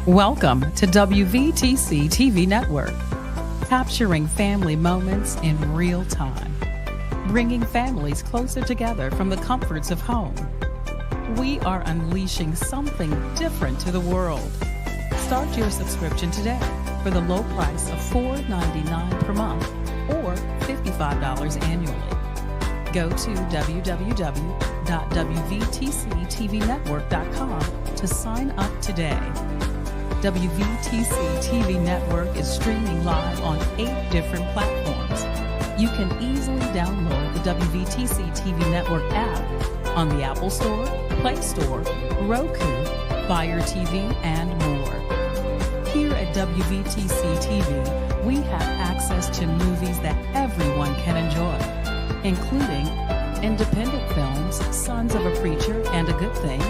Welcome to WVTC TV Network, capturing family moments in real time, bringing families closer together from the comforts of home. We are unleashing something different to the world. Start your subscription today for the low price of $4.99 per month or $55 annually. Go to www.wvtctvnetwork.com to sign up today. WVTC TV Network is streaming live on 8 different platforms. You can easily download the WVTC TV Network app on the Apple Store, Play Store, Roku, Fire TV, and more. Here at WVTC TV, we have access to movies that everyone can enjoy, including independent films, Sons of a Preacher and a Good Thing,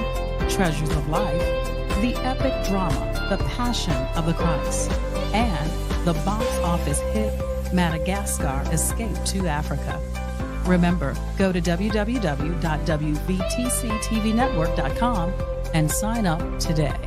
Treasures of Life, the epic drama, The Passion of the Christ, and the box office hit Madagascar Escape to Africa. Remember, go to www.wvtctvnetwork.com and sign up today.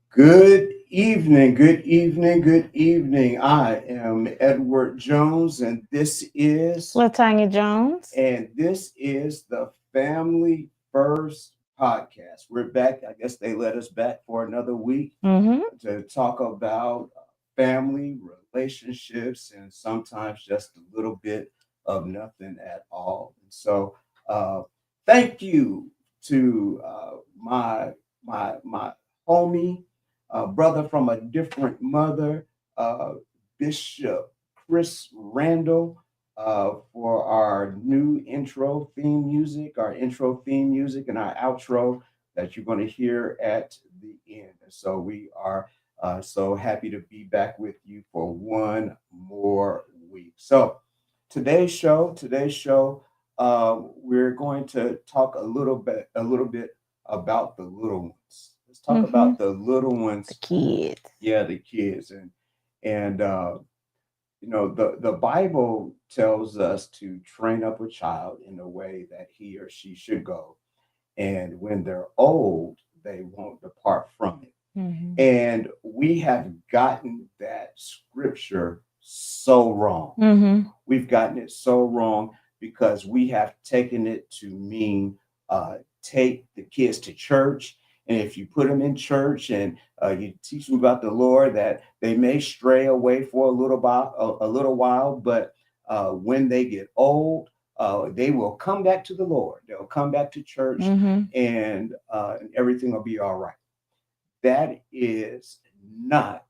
Good evening, good evening, good evening. I am Edward Jones, and this is Latanya Jones. and this is the Family First podcast. We're back. I guess they let us back for another week to talk about family relationships and sometimes just a little bit of nothing at all. And so, thank you to my homie, brother from a different mother, Bishop Chris Randall, for our new intro theme music and our outro that you're going to hear at the end. So we are so happy to be back with you for one more week. So today's show, we're going to talk a little bit about the little ones. Let's talk about the little ones, the kids. Yeah, the kids, and the Bible tells us to train up a child in the way that he or she should go, and when they're old, they won't depart from it. And we have gotten that scripture so wrong. We've gotten it so wrong because we have taken it to mean take the kids to church. And if you put them in church and you teach them about the Lord, that they may stray away for a little while, but when they get old, they will come back to the Lord. They'll come back to church, and everything will be all right. That is not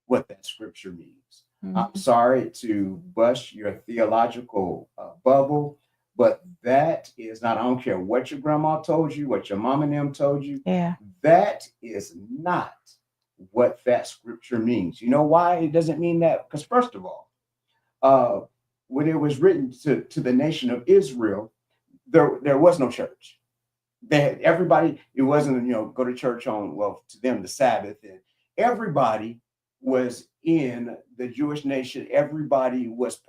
what that scripture means. I'm sorry to bust your theological bubble, but that is not, I don't care what your grandma told you, what your mom and them told you. Yeah. That is not what that scripture means. You know why it doesn't mean that? Because first of all, when it was written to the nation of Israel, there was no church. They had everybody, it wasn't, go to church on, well, to them, the Sabbath. And everybody was in the Jewish nation. Everybody was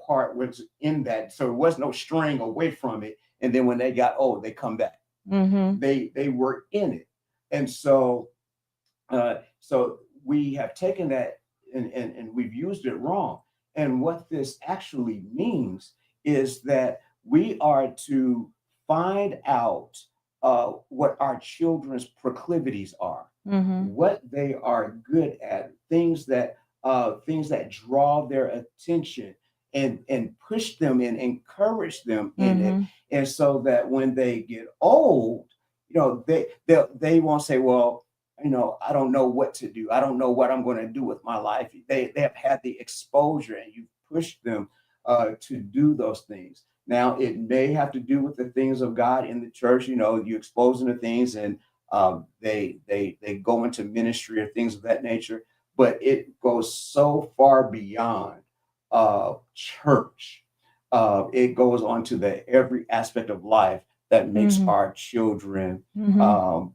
in that. So it was no straying away from it. And then when they got old, they come back. They were in it. And so we have taken that and we've used it wrong. And what this actually means is that we are to find out what our children's proclivities are, what they are good at, things that draw their attention, and push them and encourage them in it, and so that when they get old, they won't say, well, I don't know what to do. I don't know what I'm going to do with my life. They have had the exposure, and you push them to do those things. Now, it may have to do with the things of God in the church. You expose them to things, and they go into ministry or things of that nature. But it goes so far beyond church. It goes on to every aspect of life that makes our children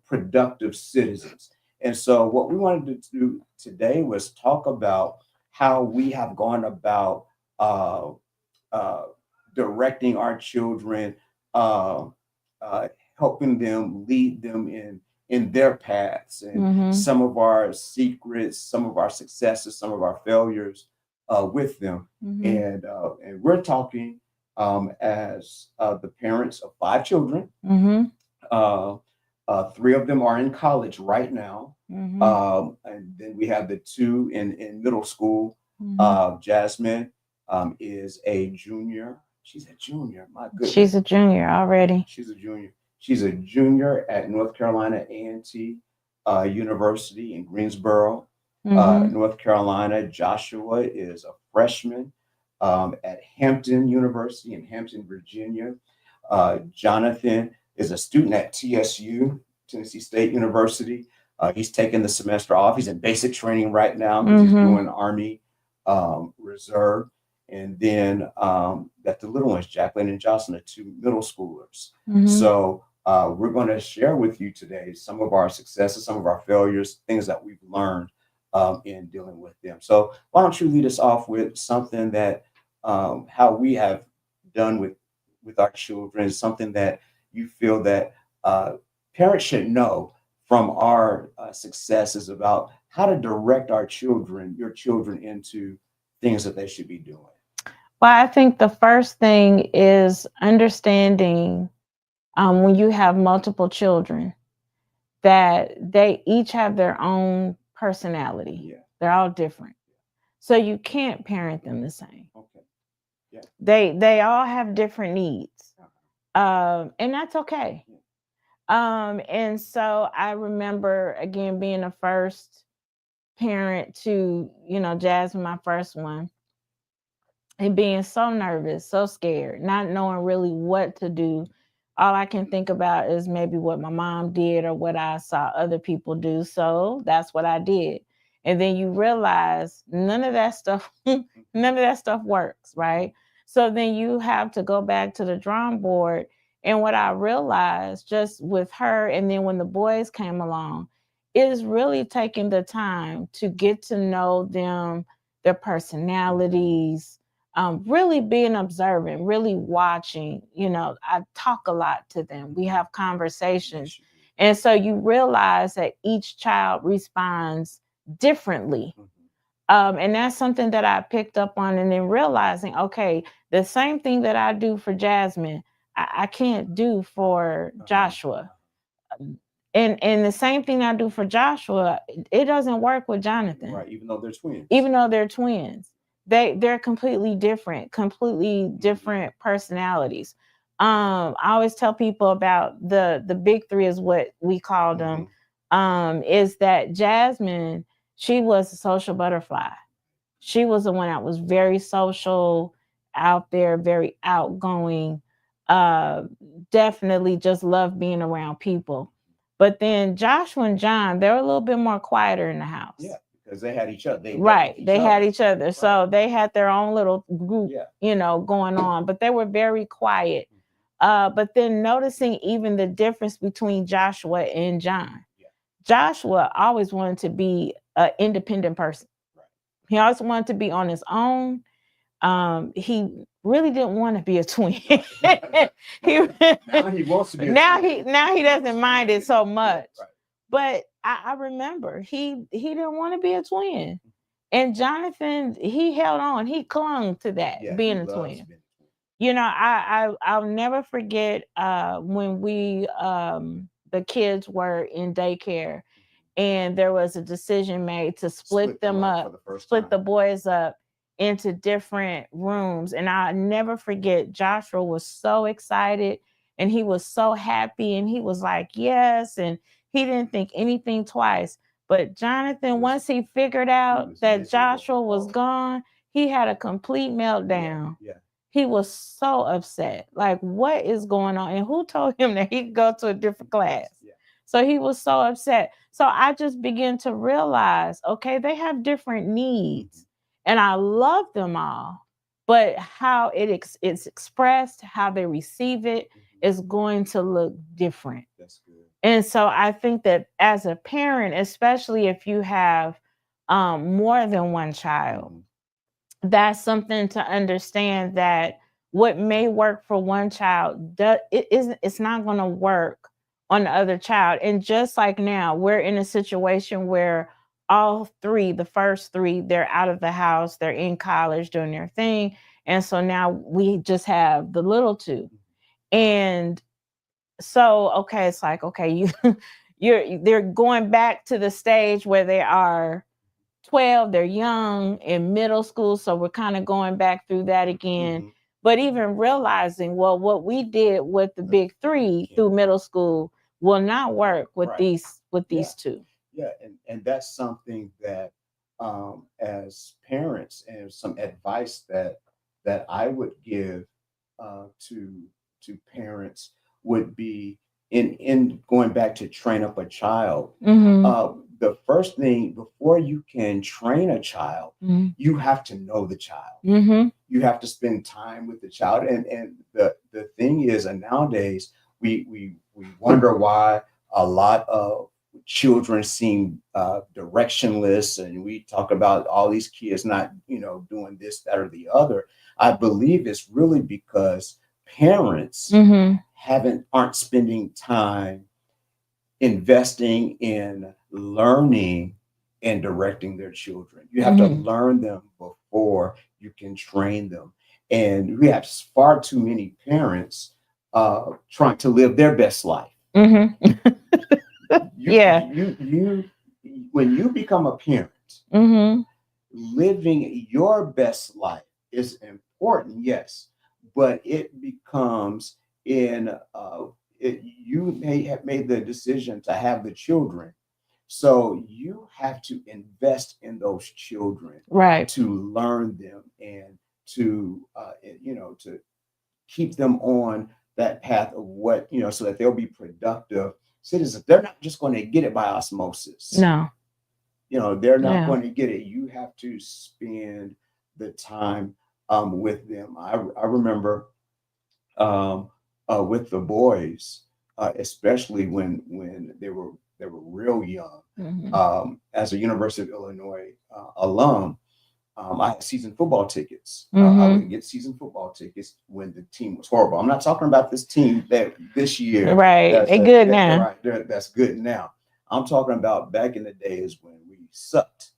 productive citizens. And so what we wanted to do today was talk about how we have gone about directing our children, helping them, lead them in their paths, and some of our secrets, some of our successes, some of our failures with them. And we're talking as the parents of 5 children. 3 of them are in college right now. And then we have the 2 in middle school. Jasmine is a junior. She's a junior. My goodness. She's a junior already. She's a junior. She's a junior at North Carolina A&T University in Greensboro, North Carolina. Joshua is a freshman at Hampton University in Hampton, Virginia. Jonathan is a student at TSU, Tennessee State University. He's taking the semester off. He's in basic training right now because he's doing Army Reserve. And then that the little ones, Jacqueline and Jocelyn, are 2 middle schoolers. So we're going to share with you today some of our successes, some of our failures, things that we've learned in dealing with them. So why don't you lead us off with something that how we have done with our children, something that you feel that parents should know from our successes about how to direct your children into things that they should be doing. Well, I think the first thing is understanding when you have multiple children that they each have their own personality. Yeah. They're all different. So you can't parent them the same. Okay. Yeah. They all have different needs. And that's okay. And so I remember, again, being a first parent to, Jasmine, my first one, and being so nervous, so scared, not knowing really what to do. All I can think about is maybe what my mom did or what I saw other people do. So that's what I did. And then you realize none of that stuff works, right? So then you have to go back to the drawing board. And what I realized just with her, and then when the boys came along, is really taking the time to get to know them, their personalities, really being observant, really watching. I talk a lot to them. We have conversations. And so you realize that each child responds differently. And that's something that I picked up on, and then realizing, okay, the same thing that I do for Jasmine, I can't do for Joshua. And the same thing I do for Joshua, it doesn't work with Jonathan. Right, even though they're twins. Even though they're twins. They're completely different personalities. I always tell people about the big three is what we call them. Is that Jasmine, she was a social butterfly. She was the one that was very social, out there, very outgoing, definitely just loved being around people. But then Joshua and John, they're a little bit more quieter in the house. Yeah, because they had each other. They had each other. Right. So they had their own little group, going on, but they were very quiet. But then noticing even the difference between Joshua and John. Yeah. Joshua always wanted to be an independent person. Right. He always wanted to be on his own. He really didn't want to be a twin. Now he wants to be a twin. Now he doesn't mind it so much. Right. But I remember he didn't want to be a twin. And Jonathan, he held on. He clung to that, being a twin. I'll never forget when we the kids were in daycare, and there was a decision made to split them up, split the boys up into different rooms. And I'll never forget, Joshua was so excited and he was so happy, and he was like, yes, and he didn't think anything twice. But Jonathan, once he figured out that Joshua was gone, he had a complete meltdown. Yeah. He was so upset. Like, what is going on? And who told him that he could go to a different class? Yeah. So he was so upset. So I just began to realize, okay, they have different needs. And I love them all. But how it's expressed, how they receive it, is going to look different. That's good. And so I think that as a parent, especially if you have more than one child, that's something to understand, that what may work for one child, it's not going to work on the other child. And just like now, we're in a situation where all three, the first three, they're out of the house, they're in college doing their thing. And so now we just have the little two. And so, okay, it's like, okay, they're going back to the stage where they are 12, they're young, in middle school. So we're kind of going back through that again. But even realizing, well, what we did with the big three through middle school will not work with these two. Yeah, and that's something that as parents, and some advice that I would give to parents would be, in going back to train up a child. The first thing, before you can train a child, you have to know the child. You have to spend time with the child. And the thing is, and nowadays we wonder why a lot of children seem directionless, and we talk about all these kids not doing this, that, or the other. I believe it's really because parents aren't spending time investing in learning and directing their children. You have to learn them before you can train them. And we have far too many parents trying to live their best life. When you become a parent, living your best life is important, yes, but it becomes you may have made the decision to have the children, so you have to invest in those children, right, to learn them and to to keep them on that path of what so that they'll be productive citizens. They're not just going to get it by osmosis. No, they're not going to get it. You have to spend the time with them. I remember with the boys, especially when they were real young. As a University of Illinois alum, I had season football tickets. I Mm-hmm. would get season football tickets when the team was horrible. I'm not talking about this team that this year. Right. They good now. Right, that's good now. I'm talking about back in the days when we sucked.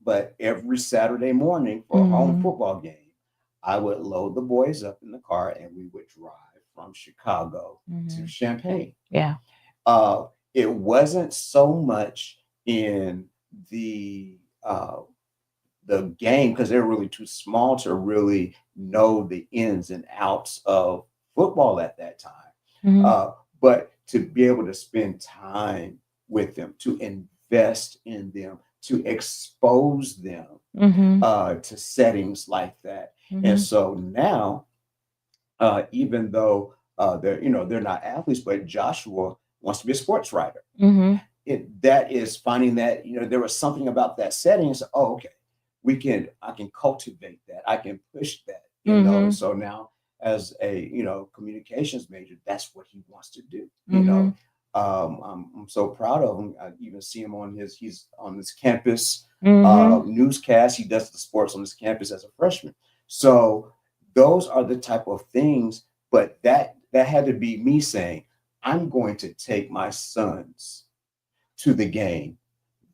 But every Saturday morning for a home Mhm. football game, I would load the boys up in the car and we would drive from Chicago to Mhm. Champaign. Yeah. It wasn't so much in the uh, the game because they're really too small to really know the ins and outs of football at that time. Mhm. But to be able to spend time with them, to invest in them, to expose them Mhm. to settings like that. And Mhm. so now, even though they're not athletes, but Joshua wants to be a sports writer. Mhm. That is finding that there was something about that setting. So, oh, okay, I can cultivate that, I can push that, and Mhm. so now as a communications major, that's what he wants to do. Mhm. I'm so proud of him. I even see him he's on this campus Mhm. newscast. He does the sports on this campus as a freshman. So those are the type of things, but that had to be me saying, I'm going to take my sons to the game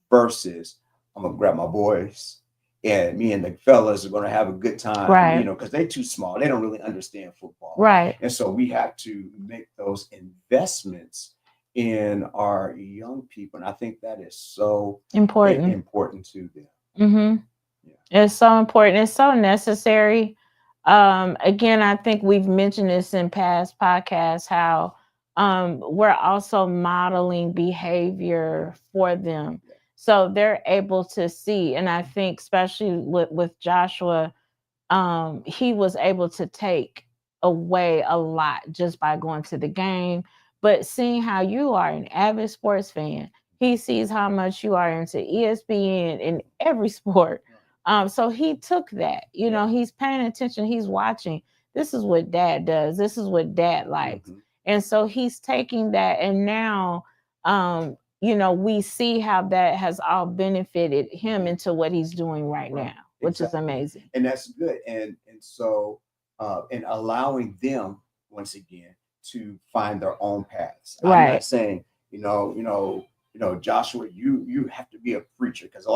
versus I'm gonna grab my boys and me and the fellas are gonna have a good time, Right. because they're too small. They don't really understand football. Right. And so we have to make those investments in our young people. And I think that is so Important. important to them. Mhm. Yeah. It's so important. It's so necessary. Again, I think we've mentioned this in past podcasts how we're also modeling behavior for them. Yeah. So they're able to see. And I think especially with Joshua, he was able to take away a lot just by going to the game. But seeing how you are an avid sports fan, he sees how much you are into ESPN in every sport. So he took that, Yeah. he's paying attention, he's watching. This is what dad does, this is what dad likes. Mhm. And so he's taking that, and now, we see how that has all benefited him into what he's doing right Right. now, which is Exactly. amazing. And that's good. And so and allowing them once again to find their own paths. I'm not Right. saying, Joshua, you have to be a preacher, because a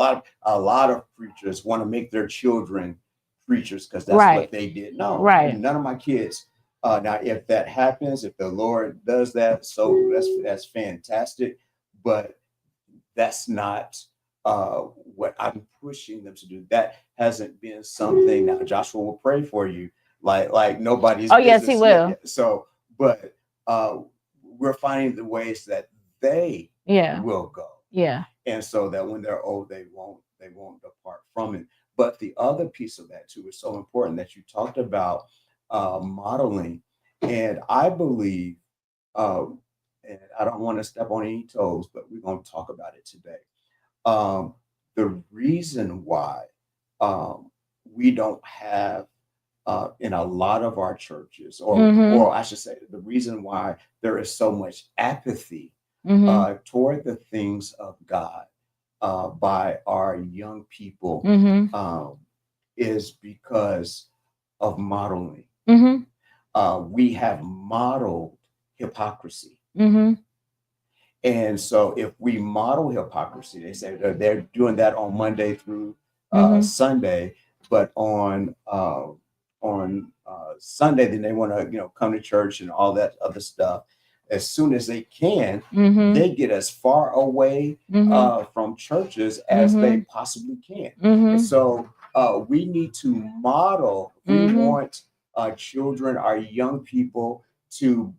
lot of preachers want to make their children preachers because that's Right. what they did. No, Right. none of my kids. Now, if that happens, if the Lord does that, so that's fantastic. But that's not what I'm pushing them to do. That hasn't been something. Now Joshua will pray for you like nobody's Oh, yes, he business. Yeah, yeah. will. So, but we're finding the ways that they Yeah. will go, Yeah. and so that when they're old, they won't depart from it. But the other piece of that too is so important that you talked about modeling, and I believe, um, and I don't want to step on any toes, but we're going to talk about it today. Um, the reason why we don't have in a lot of our churches, Mhm. or I should say, the reason why there is so much apathy Mhm. toward the things of God by our young people Mhm. um, is because of modeling. Mhm. We have modeled hypocrisy. Mhm. And so if we model hypocrisy, they say they're doing that on Monday through Mhm. Sunday, but on Sunday, then they want to come to church and all that other stuff. As soon as they can, Mhm. they get as far away Mhm. from churches as they Mhm. possibly can. And Mhm. so we need to model. We Mhm. want our children, our young people, to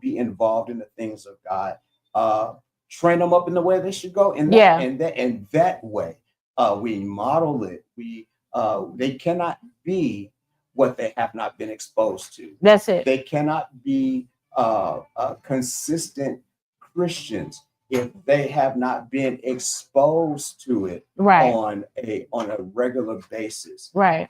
be involved in the things of God. uh, Train them up in the way they should go. And that Yeah. and that and that way, we model it. They cannot be what they have not been exposed to. That's it. They cannot be consistent Christians if they have not been exposed to it Right. on a regular basis. Right.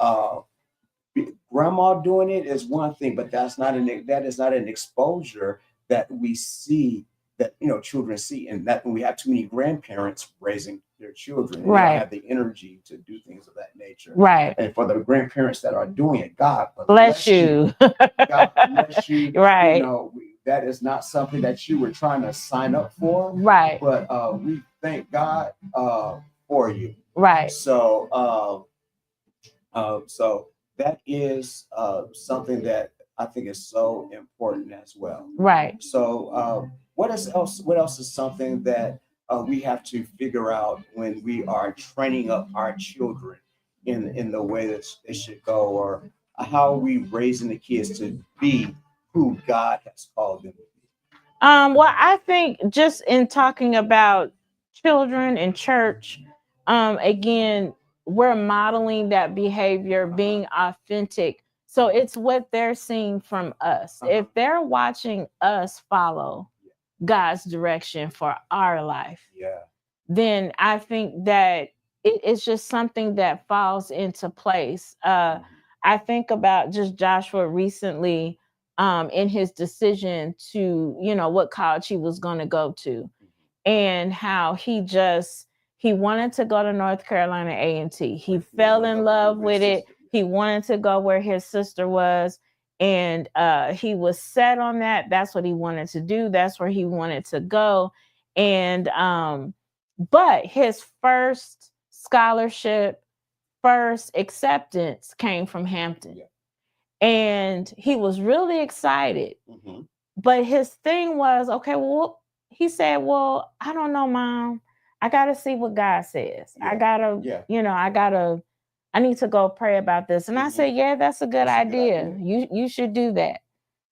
Grandma doing it is one thing, but that is not an exposure that we see, that children see. And that when we have too many grandparents raising their children. Right. They don't have the energy to do things of that nature. Right. And for the grandparents that are doing it, God Bless you. God bless you. Right. You know, that is not something that you were trying to sign up for. Right. But we thank God for you. Right. So so that is something that I think is so important as well. Right. So what is else? What else is something that we have to figure out when we are training up our children in the way that they should go, or how are we raising the kids to be who God has called them to be? Well, I think just in talking about children in church, again, we're modeling that behavior, being authentic. So it's what they're seeing from us. If they're watching us follow God's direction for our life, then I think that it's just something that falls into place. I think about just Joshua recently, in his decision to, what college he was going to go to, and how he wanted to go to North Carolina A&T. He fell in love with it. He wanted to go where his sister was, and he was set on that. That's what he wanted to do. That's where he wanted to go. And but his first scholarship, first acceptance came from Hampton. And he was really excited. But his thing was, okay, well, he said, well, I don't know, Mom. I got to see what God says. I got to, I need to go pray about this. And I said, yeah, that's a good idea. You should do that.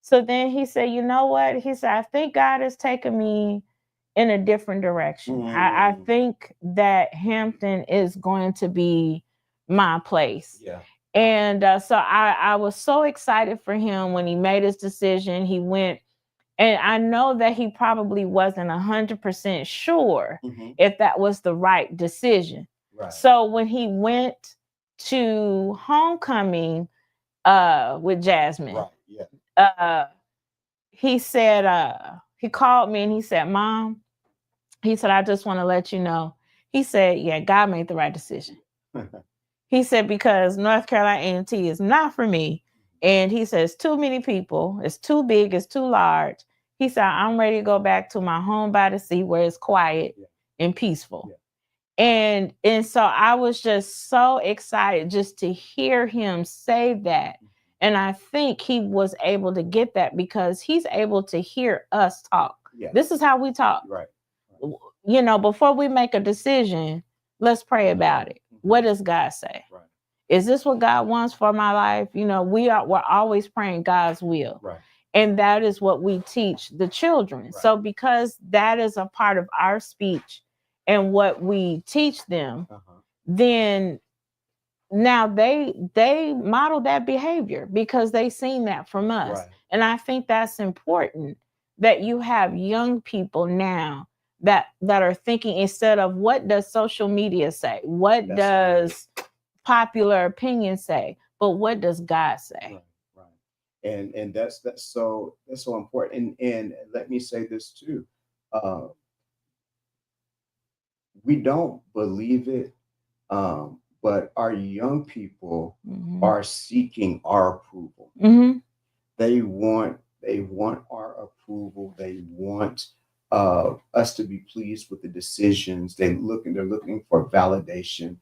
So then he said, you know what? He said, I think God has taken me in a different direction. I think that Hampton is going to be my place. And so I was so excited for him when he made his decision. He went, and I know that he probably wasn't 100% sure if that was the right decision. So when he went to homecoming with Jasmine, he said, he called me and he said, Mom, he said, I just want to let you know. He said, yeah, God made the right decision. He said, because North Carolina A&T is not for me. And he says, too many people, it's too big, it's too large. He said, I'm ready to go back to my home by the sea where it's quiet and peaceful. And so I was just so excited just to hear him say that. And I think he was able to get that because he's able to hear us talk. This is how we talk. Before we make a decision, let's pray about it. What does God say? Is this what God wants for my life? We're always praying God's will. And that is what we teach the children. So because that is a part of our speech and what we teach them, then now they model that behavior because they seen that from us. And I think that's important that you have young people now that are thinking instead of what does social media say? What does popular opinion say? But what does God say? And that's so important. And let me say this too. We don't believe it, but our young people are seeking our approval. They want our approval. They want us to be pleased with the decisions. They're looking for validation.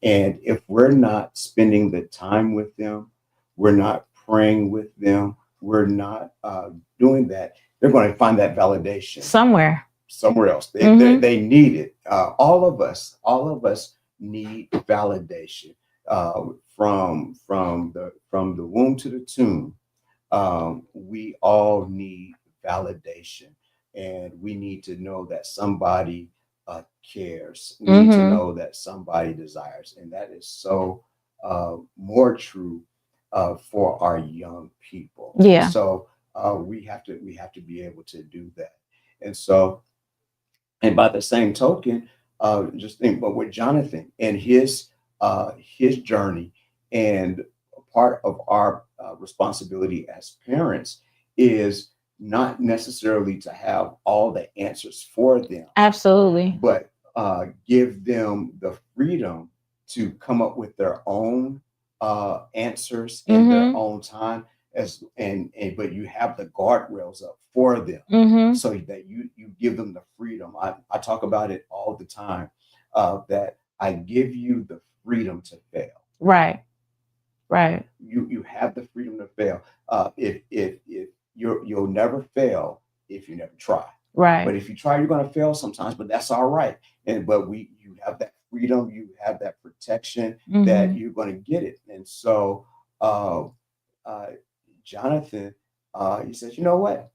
And if we're not spending the time with them, we're not praying with them, we're not doing that, they're going to find that validation somewhere else. They need it. All of us need validation from the womb to the tomb. We all need validation, and we need to know that somebody cares. We need to know that somebody desires, and that is so more true for our young people. So we have to be able to do that. And by the same token, just think, but with Jonathan and his journey, and part of our responsibility as parents is not necessarily to have all the answers for them. Absolutely. But give them the freedom to come up with their own answers in their Mm-hmm. own time, and but you have the guardrails up for them Mm-hmm. so that you give them the freedom. I talk about it all the time, that I give you the freedom to fail. Right. Right. You have the freedom to fail. If you'll never fail if you never try. But Right. if you try, you're going to fail sometimes. But that's all right. And but you have that freedom, you have that protection that Mm-hmm. you're going to get it. And so, uh, uh, Jonathan, he says, you know what?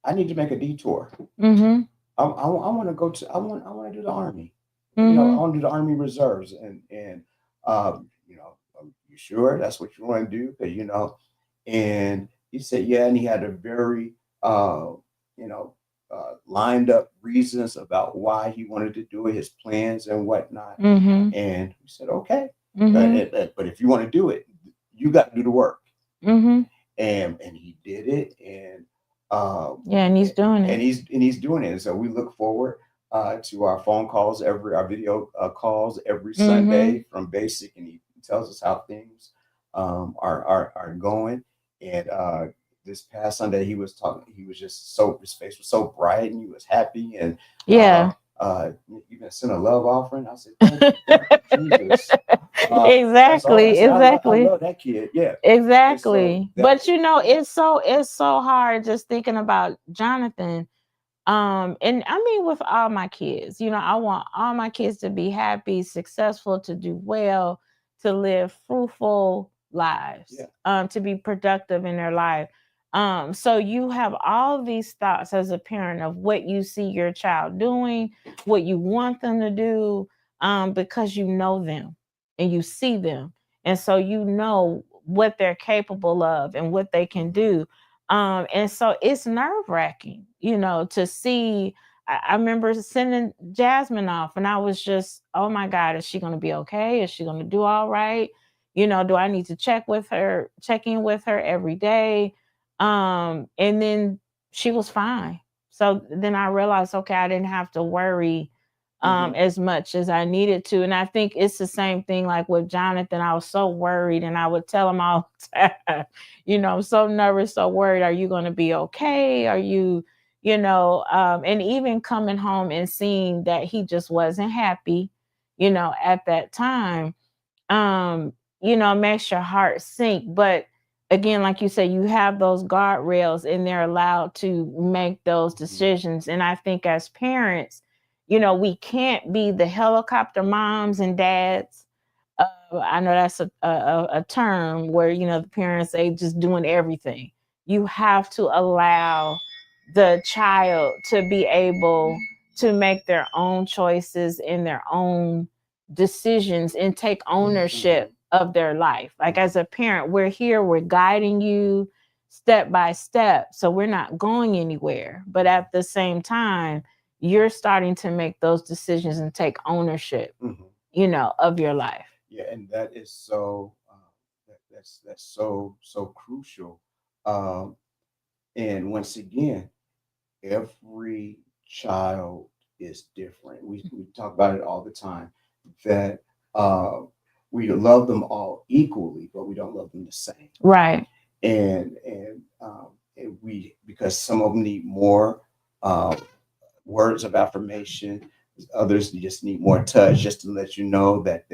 I need to make a detour. Mm-hmm. I want to go to I want to do the army. You know, I Mm-hmm. want to do the army reserves, and you know, you sure that's what you want to do? Because you know, and he said, yeah, and he had a very you know, lined up reasons about why he wanted to do it, his plans and whatnot. Mm-hmm. And we said, okay, Mm-hmm. but if you want to do it, you got to do the work. Mm-hmm. And he did it, um, Yeah, and he's doing it. and he's doing it. And so we look forward to our phone calls, our video calls every Mm-hmm. Sunday from Basic, and he tells us how things are going. And this past Sunday, he was talking. He was just so his face was so bright, and he was happy, and Yeah. even sent a love offering. I said, thank you, Jesus. That's all. I Exactly. said, I Exactly. love that kid. Yeah. And so Exactly. that But you know, it's so hard just thinking about Jonathan. And I mean with all my kids, I want all my kids to be happy, successful, to do well, to live fruitful lives, yeah. to be productive in their life. So you have all these thoughts as a parent of what you see your child doing, what you want them to do, because you know them and you see them. And so you know what they're capable of and what they can do. And so it's nerve wracking, to see. I remember sending Jasmine off, and I was just, oh my God, is she going to be okay? Is she going to do all right? Do I need to check in with her every day? And then she was fine. So then I realized, okay, I didn't have to worry Mm-hmm. as much as I needed to. And I think it's the same thing like with Jonathan. I was so worried, and I would tell him all the time, I'm so nervous, so worried. Are you going to be okay? Are you, and even coming home and seeing that he just wasn't happy, at that time, um, makes your heart sink. But again, like you said, you have those guardrails and they're allowed to make those Mm-hmm. decisions. And I think as parents, we can't be the helicopter moms and dads. I know that's a term where, the parents, they just doing everything. You have to allow the child to be able to make their own choices and their own decisions and take ownership of their life. Like as a parent, we're here, we're guiding you step by step. So we're not going anywhere. But at the same time, you're starting to make those decisions and take ownership, Mm-hmm. of your life. Yeah, and that is so that's so crucial. Um, and once again, every child is different. We talk about it all the time that uh, we love them all equally, but we don't love them the same. Right. And we because some of them need more uh, words of affirmation. Others just need more touch, just to let you know that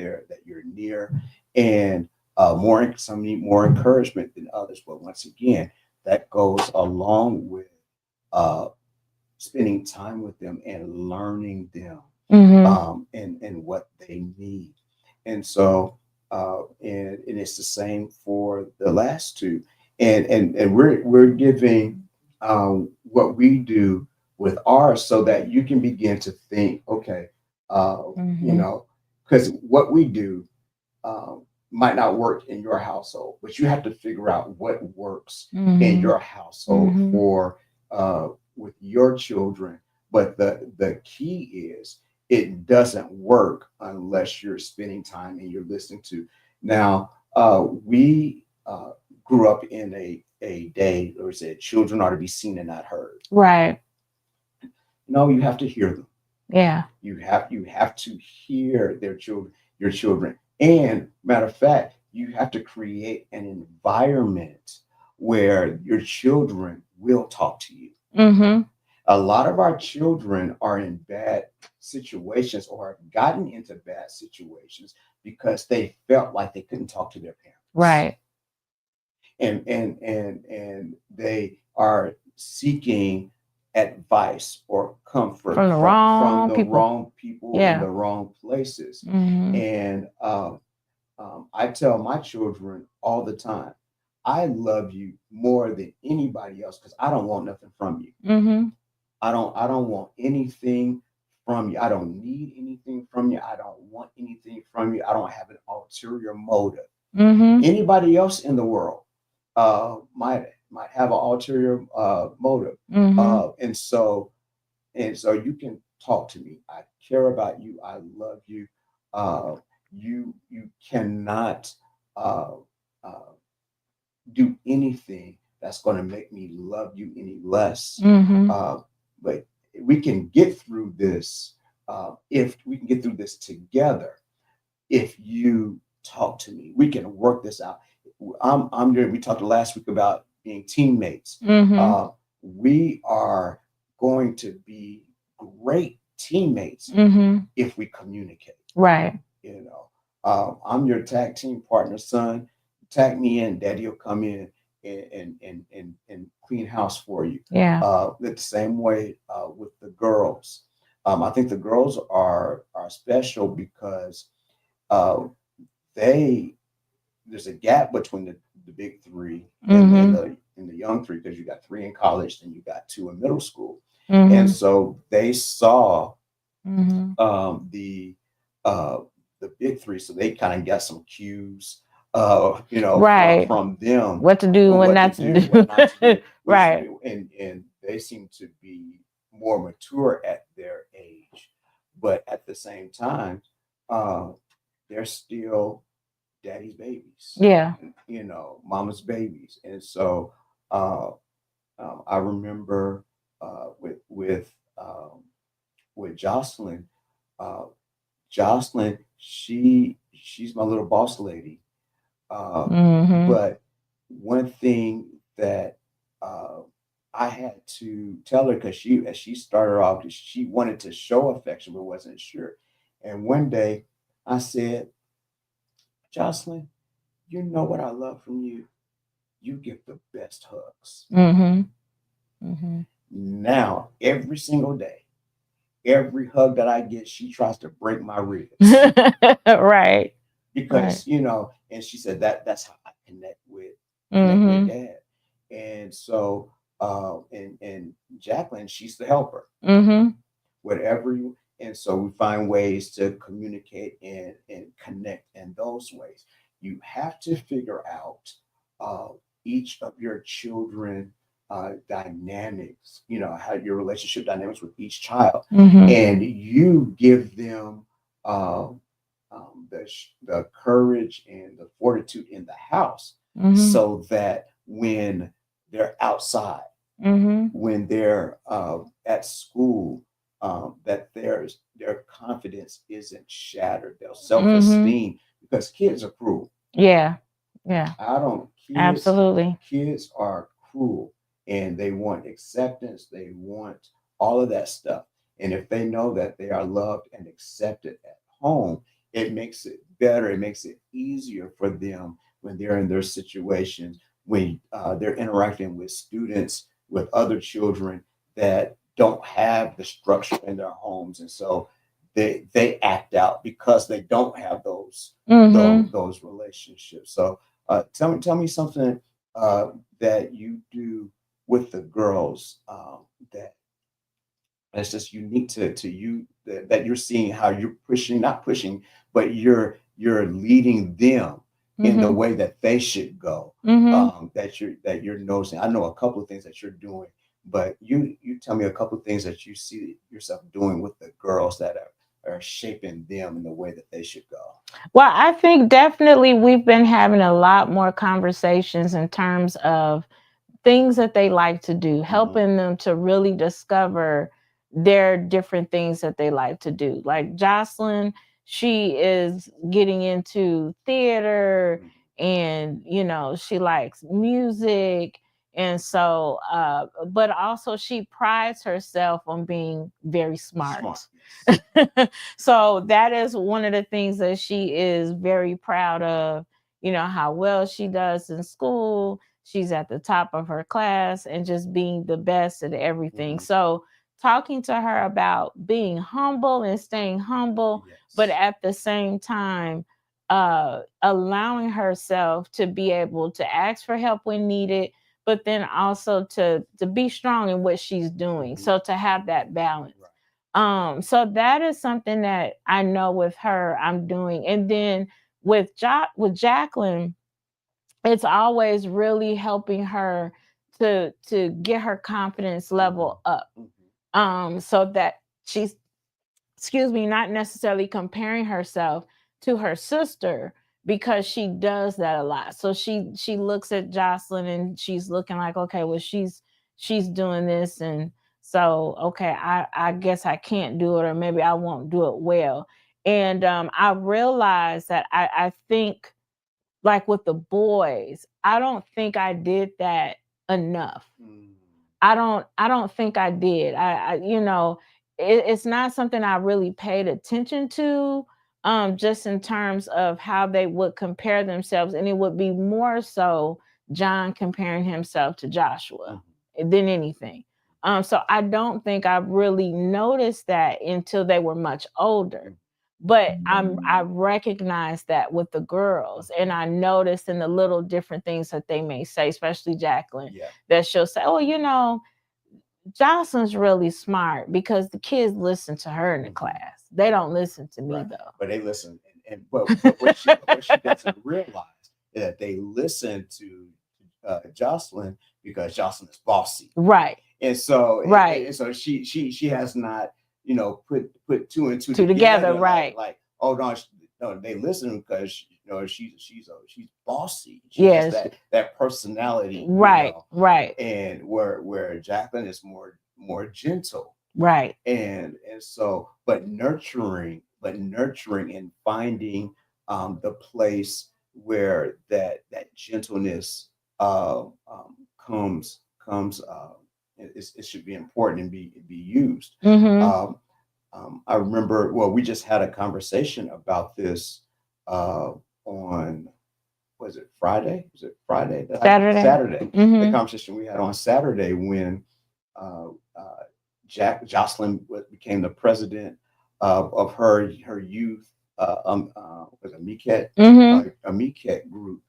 you're near, and more some need more encouragement than others. But once again, that goes along with uh, spending time with them and learning them, Mm-hmm. and what they need. And so, and it's the same for the last two. And we're giving what we do with ours so that you can begin to think, okay, you Mm-hmm. know, because what we do might not work in your household, but you have to figure out what works in Mm-hmm. your household Mm-hmm. for with your children. But the key is it doesn't work unless you're spending time and you're listening to. Now, we grew up in a day where it said children are to be seen and not heard. Right. No, you have to hear them. Yeah. You have to hear your children. And matter of fact, you have to create an environment where your children will talk to you. Mm-hmm. A lot of our children are in bad situations or have gotten into bad situations because they felt like they couldn't talk to their parents. Right. And they are seeking advice or comfort From the from wrong the people. wrong people in Yeah. the wrong places. Mm-hmm. And I tell my children all the time, I love you more than anybody else because I don't want nothing from you. Mm-hmm. I don't want anything from you. I don't need anything from you. I don't want anything from you. I don't have an ulterior motive. Mm-hmm. Anybody else in the world might have an ulterior motive, Mm-hmm. and so you can talk to me. I care about you. I love you. Uh, you cannot uh, uh, do anything that's going to make me love you any less. Mm-hmm. But we can get through this if we can get through this together. If you talk to me, we can work this out. I'm doing. We talked last week about being teammates. Mm-hmm. We are going to be great teammates Mm-hmm. if we communicate. Right. I'm your tag team partner, son. Tag me in, daddy will come in and clean house for you. Yeah. The same way with the girls. I think the girls are special because uh, they there's a gap between the big three and Mm-hmm. the young three because you got three in college and you got two in middle school, and Mm-hmm. so they saw Mm-hmm. um, the uh, the big three, so they kind of got some cues, Right. from them, What to do, what what to not to do, what not to do. do, which Right. and they seem to be more mature at their age, but at the same time, uh, they're still daddy's babies, Yeah. mama's babies, and so uh, I remember with Jocelyn. Uh, Jocelyn, she's my little boss lady. Mm-hmm. But one thing that uh, I had to tell her because as she started off, she wanted to show affection but wasn't sure. And one day I said, Jocelyn, you know what I love from you? You give the best hugs. Mm-hmm. Mm-hmm. Now, every single day, every hug that I get, she tries to break my ribs. Right. Right. Because and she said that's how I connect with Mm-hmm. dad. And so and Jacqueline, she's the helper, Mm-hmm. whatever you. And so we find ways to communicate and connect in those ways. You have to figure out uh, each of your children dynamics, how your relationship dynamics with each child, Mm-hmm. and you give them uh, the courage and the fortitude in the house Mm-hmm. so that when they're outside, Mm-hmm. when they're at school, that their confidence isn't shattered, their Mm-hmm. self-esteem, because kids are cruel. Yeah. Yeah. I don't kids Absolutely. kids are cruel, and they want acceptance, they want all of that stuff. And if they know that they are loved and accepted at home, it makes it better, it makes it easier for them when they're in their situations, when they're interacting with students, with other children that don't have the structure in their homes, and so they act out because they don't have Mm-hmm. those relationships. So tell me something that you do with the girls that that's just unique to you, that you're seeing how you're pushing, not pushing, but you're leading them in the Mm-hmm. way that they should go. Mm-hmm. That you're noticing. I know a couple of things that you're doing, but you tell me a couple of things that you see yourself doing with the girls that are shaping them in the way that they should go. Well, I think definitely we've been having a lot more conversations in terms of things that they like to do, Hmm. helping them to really discover there are different things that they like to do. Like Jocelyn, she is getting into theater, and she likes music. And so but also she prides herself on being very smart. Yes. So that is one of the things that she is very proud of, how well she does in school. She's at the top of her class and just being the best at everything. So talking to her about being humble and staying humble, Yes. but at the same time allowing herself to be able to ask for help when needed, but then also to be strong in what she's doing. So to have that balance. So that is something that I know with her I'm doing. And then with Jacqueline, it's always really helping her to get her confidence level up. So that she's, excuse me, not necessarily comparing herself to her sister, because she does that a lot. So she looks at Jocelyn and she's looking like, okay, well, she's doing this, and so okay, I guess I can't do it, or maybe I won't do it well. And I realized that I think, like with the boys, I don't think I did that enough. I don't think I did. It's not something I really paid attention to, just in terms of how they would compare themselves. And it would be more so John comparing himself to Joshua than anything. So I don't think I really noticed that until they were much older. But I recognize that with the girls, and I noticed in the little different things that they may say, especially Jacqueline, that she'll say, oh, Jocelyn's really smart, because the kids listen to her in the class. They don't listen to me, though. But they listen. But what she doesn't realize is that they listen to Jocelyn because Jocelyn is bossy. Right. And so, and so she has not, put two and two together. Right. Like, oh no, they listen because she's bossy. She has that personality. Right. Right. And where Jacqueline is more gentle. Right. And so, but nurturing and finding the place where that gentleness comes. It should be important and be used. I remember, well, we just had a conversation about this on, was it Friday? Saturday. The conversation we had on Saturday when Jocelyn became the president of her youth was a Miket group,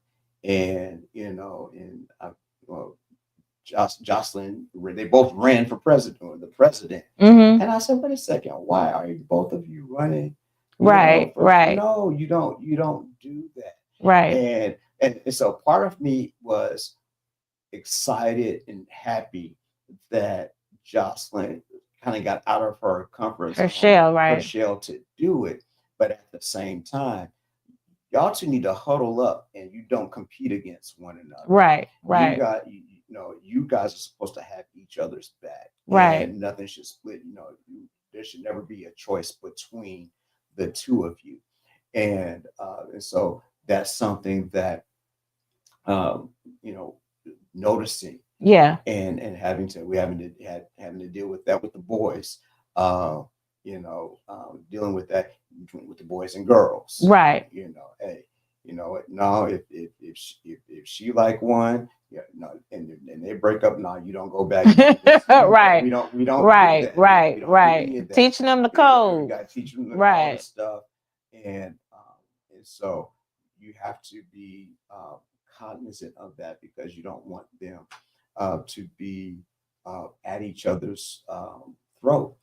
and Jocelyn, they both ran for president, or the president. And I said, wait a second, why are both of you running? Right. No, you don't do that. Right. And so part of me was excited and happy that Jocelyn kind of got out of her comfort zone, her shell to do it. But at the same time, y'all two need to huddle up, and you don't compete against one another. Right. You guys are supposed to have each other's back. Right. And nothing should split. There should never be a choice between the two of you. And so that's something that noticing. Yeah. And having to deal with that with the boys. Dealing with that with the boys and girls. Right. Hey, no, if she like one, and they break up, no, you don't go back. Right. We don't. Right. Teaching them the code. We got to teach them all the stuff, and so you have to be cognizant of that, because you don't want them to be at each other's throat.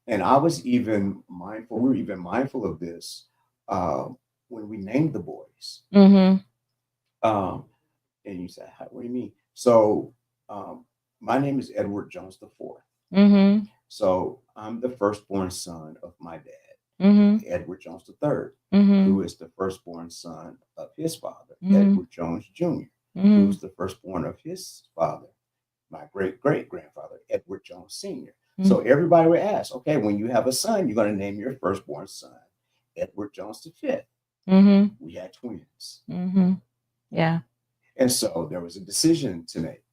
And I was even mindful. We were even mindful of this when we named the boys. And you said, what do you mean? So my name is Edward Jones IV. So I'm the firstborn son of my dad, Edward Jones III, who is the firstborn son of his father, Edward Jones Jr., who's the firstborn of his father, my great-great-grandfather, Edward Jones Sr. So everybody would ask, okay, when you have a son, you're going to name your firstborn son Edward Jones V. We had twins. Yeah. And so there was a decision to make.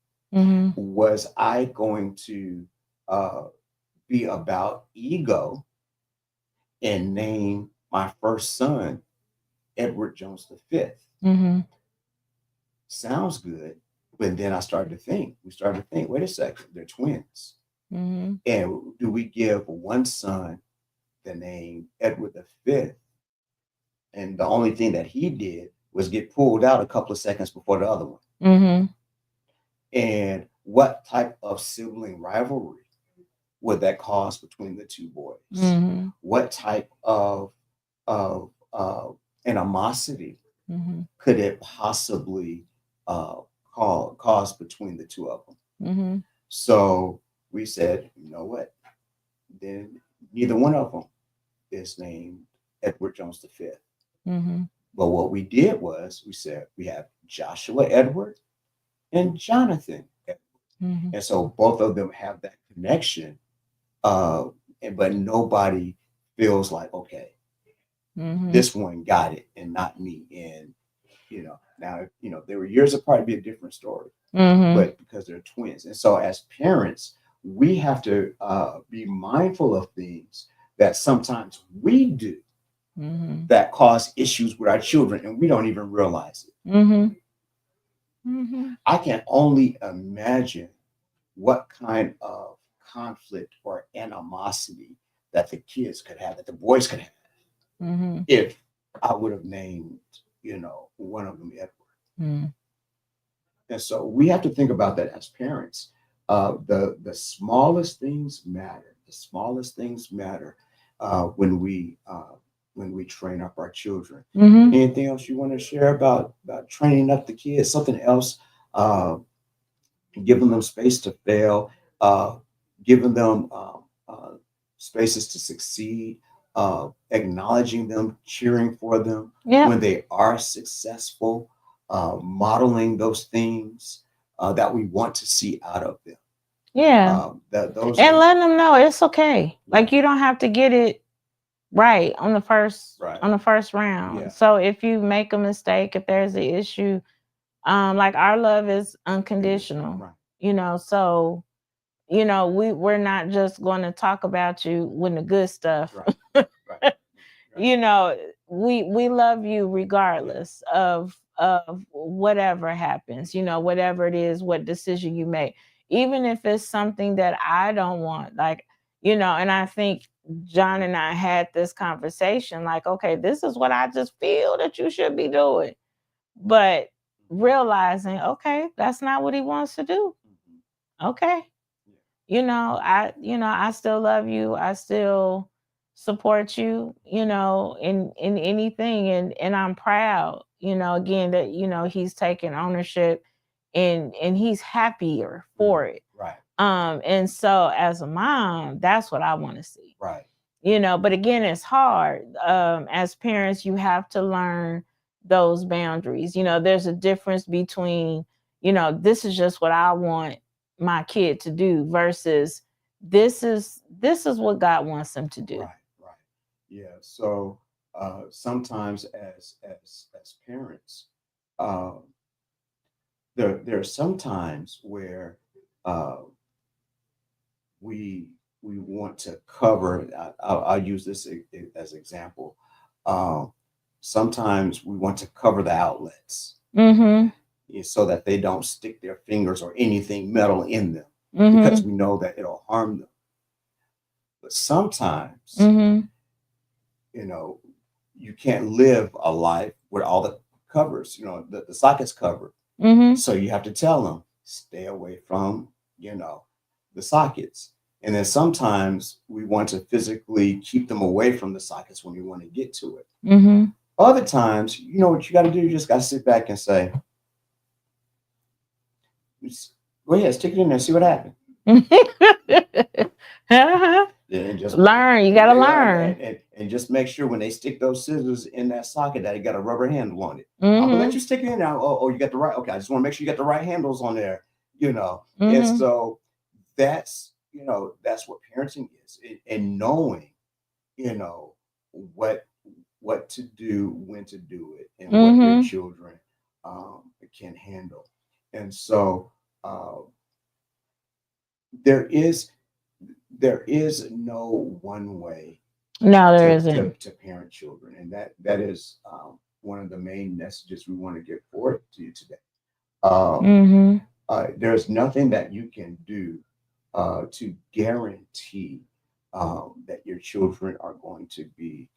Was I going to be about ego and name my first son Edward Jones V? Sounds good. But then we started to think, wait a second, they're twins. And do we give one son the name Edward V? And the only thing that he did was get pulled out a couple of seconds before the other one. And what type of sibling rivalry would that cause between the two boys? What type of animosity could it possibly cause between the two of them? So we said, you know what? Then neither one of them is named Edward Jones V. But what we did was we said we have Joshua Edward and Jonathan Edward. And so both of them have that connection, but nobody feels like, okay, this one got it and not me. And now they were years apart, it'd be a different story. But because they're twins, and so as parents, we have to be mindful of things that sometimes we do that cause issues with our children, and we don't even realize it. I can only imagine what kind of conflict or animosity that the kids could have, that the boys could have, if I would have named, one of them Edward. And so we have to think about that as parents. The smallest things matter. The smallest things matter when we train up our children. Anything else you want to share about training up the kids? Something else? Giving them space to fail, giving them spaces to succeed, acknowledging them, cheering for them when they are successful, modeling those things that we want to see out of them. Letting them know it's okay. Like you don't have to get it right on the first round. So if you make a mistake, if there's an issue, like our love is unconditional. So we're not just going to talk about you when the good stuff. We love you regardless of whatever happens, whatever it is, what decision you make, even if it's something that I don't want, like, and I think John and I had this conversation, like, okay, this is what I just feel that you should be doing. But realizing, okay, that's not what he wants to do. Okay. I still love you. I still support you, in anything. And I'm proud, again, that, he's taking ownership and he's happier for it. And so as a mom, that's what I want to see. But again, it's hard. As parents, you have to learn those boundaries. There's a difference between, this is just what I want my kid to do versus this is what God wants them to do. Yeah. So sometimes as parents, there are some times where we want to cover. I'll use this as an example. Sometimes we want to cover the outlets so that they don't stick their fingers or anything metal in them because we know that it'll harm them. But sometimes, you can't live a life with all the covers, the sockets covered. So you have to tell them, stay away from, the sockets. And then sometimes we want to physically keep them away from the sockets when we want to get to it. Other times, what you got to do, you just got to sit back and say, go ahead, stick it in there, see what happens. And just learn. You got to learn. And just make sure when they stick those scissors in that socket that it got a rubber handle on it. I'm going to let you stick it in now. Oh, you got the right. Okay, I just want to make sure you got the right handles on there, And so that's, that's what parenting is, and knowing, you know, what what to do, when to do it, and what your Mm-hmm. children can handle. And so uh, there is there is no one way No, there to isn't. parent children, and that is one of the main messages we want to get forward to you today. Um, Mm-hmm. there's nothing that you can do to guarantee that your children are going to be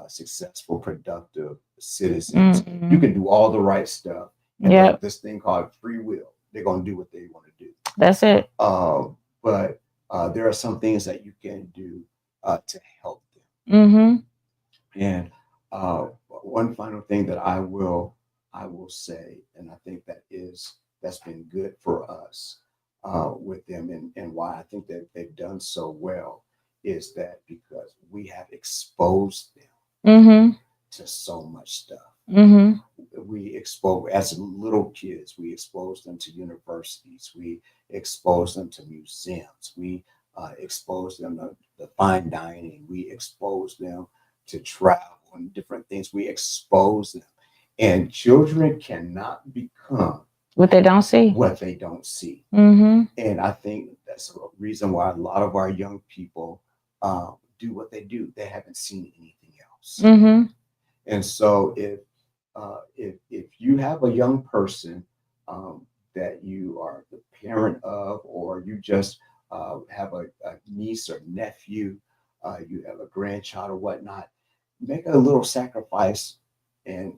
successful, productive citizens. You Mm-hmm. can do all the right stuff, and Yep. this thing called free will, they're going to do what they want to do. That's it. But there are some things that you can do to help them. Mm-hmm. And one final thing that I will say, and I think that's been good for us with them, and why I think that they've done so well is that because we have exposed them Mm-hmm. to so much stuff. Mm-hmm. We expose as little kids, we expose them to universities, we expose them to museums, we expose them to the fine dining, we expose them to travel and different things, we expose them, and children cannot become What they don't see. what they don't see. Mm-hmm. And I think that's a reason why a lot of our young people do what they do. They haven't seen anything else. Mm-hmm. And so if you have a young person that you are the parent of, or you just have a niece or nephew, you have a grandchild or whatnot, make a little sacrifice and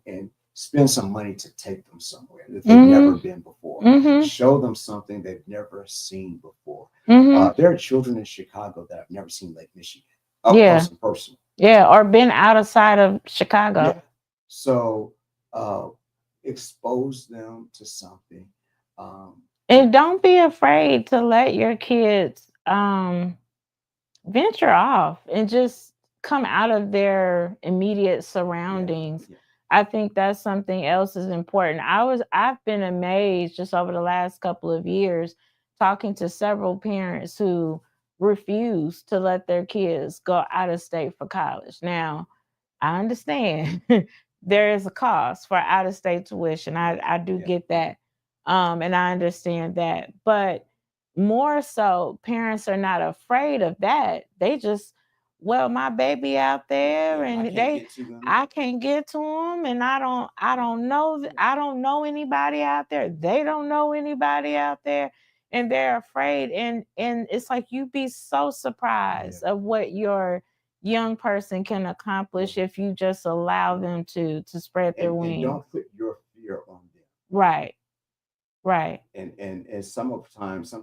spend some money to take them somewhere that they've never Mm-hmm. been before. Mm-hmm. Show them something they've never seen before. Mm-hmm. There are children in Chicago that have never seen Lake Michigan up Yeah. close and personal. Yeah. Or been outside of Chicago. Yeah. So uh, expose them to something. To, And don't be afraid to let your kids venture off and just come out of their immediate yeah, surroundings. yeah, I think that's something else is important. I've been amazed just over the last couple of years talking to several parents who refuse to let their kids go out of state for college. Now, I understand there is a cost for out of state tuition. I do yeah, get that. And I understand that. But more so, parents are not afraid of that. They just, well, my baby out there yeah. I and can't get to them. I can't get to them and I don't know, I don't know anybody out there. They don't know anybody out there and they're afraid. And it's like you'd be so Yeah, surprised of what your young person can yeah. accomplish if you just allow them to spread their And wings. don't put your fear on them. Right, right, And sometimes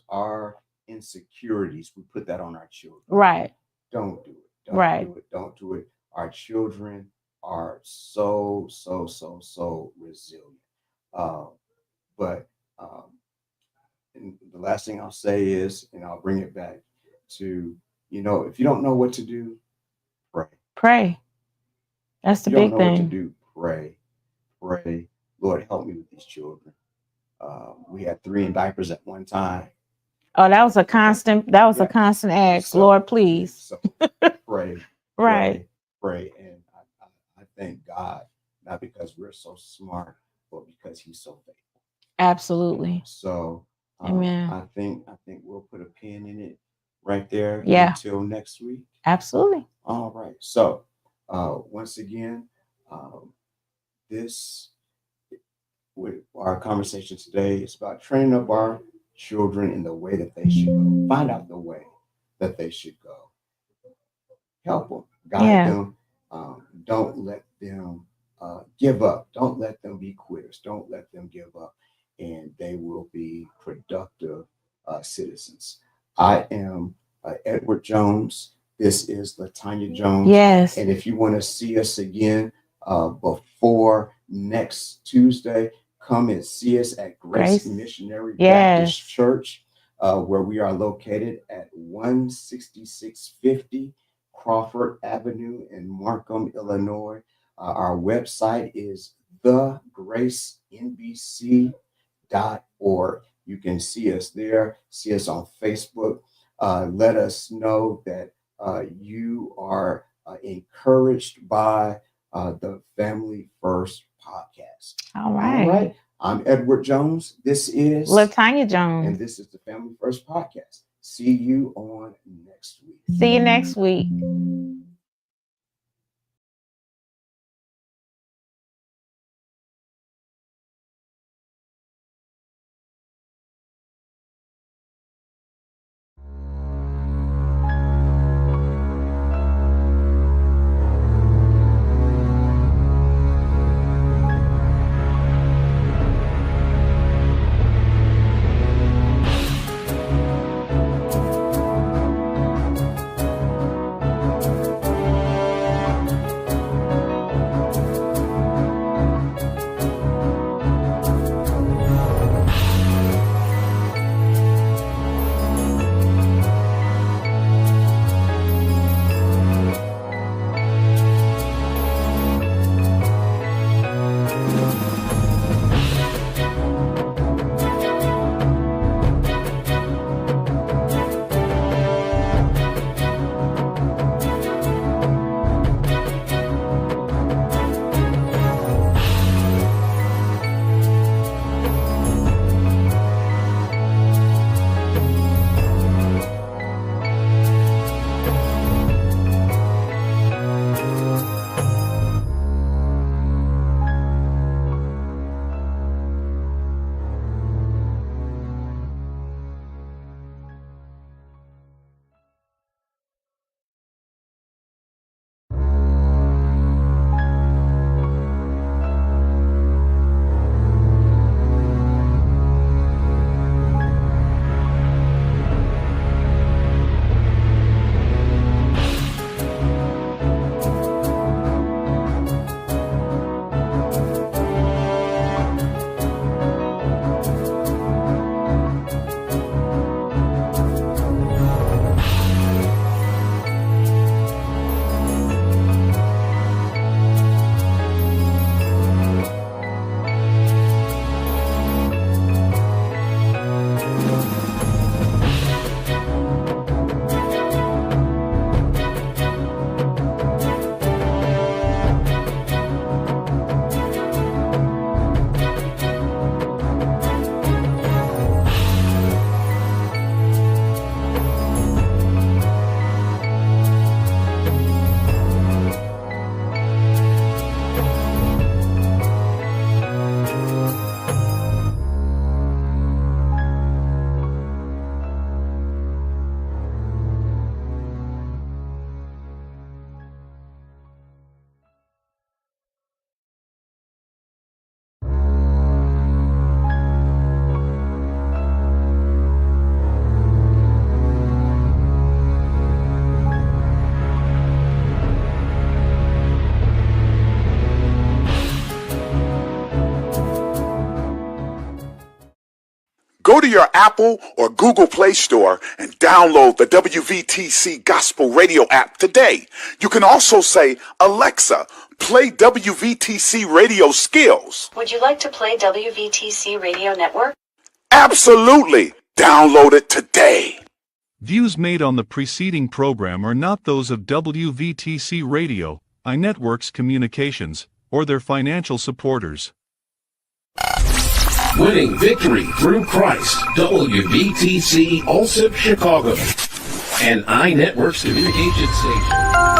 our insecurities, we put that on our children. right, Don't do it. Don't right. do it. Don't do it. Our children are so resilient. Uh, but and the last thing I'll say is, and I'll bring it back to, if you don't know what to do, pray. Pray. That's If the you don't big know what to thing. do, pray. Pray. Lord, help me with these children. We had 3 in diapers at one time. Oh, that was a constant. That was a Yeah. constant ask. So, Lord, please. so pray, Right. pray. And I thank God, not because we're so smart, but because He's so faithful. Absolutely. So Amen. I think we'll put a pin in it right there Yeah. until next week. Absolutely. All right. So once again, um, this with our conversation today is about training up our children in the way that they should go. Find out the way that they should go. Help them, guide Yeah. them. Don't let them give up. Don't let them be quitters. Don't let them give up, and they will be productive citizens. I am Edward Jones. This is Latanya Jones. Yes. And if you want to see us again before next Tuesday, come and see us at Grace Grace. Missionary Yes. Baptist Church, where we are located at 16650 Crawford Avenue in Markham, Illinois. Our website is thegracenbc.org. You can see us there, see us on Facebook. let us know that you are encouraged by the Family First podcast. All right. All right. I'm Edward Jones. This is Latanya Jones. And this is the Family First podcast. See you on next week. See you next week. Go to your Apple or Google Play Store and download the WVTC Gospel Radio app today. You can also say, Alexa, play WVTC Radio Skills. Would you like to play WVTC Radio Network? Absolutely. Download it today. Views made on the preceding program are not those of WVTC Radio, iNetworks Communications, or their financial supporters. Winning victory through Christ, WVTC Allsip Chicago, an iNetworks communication station.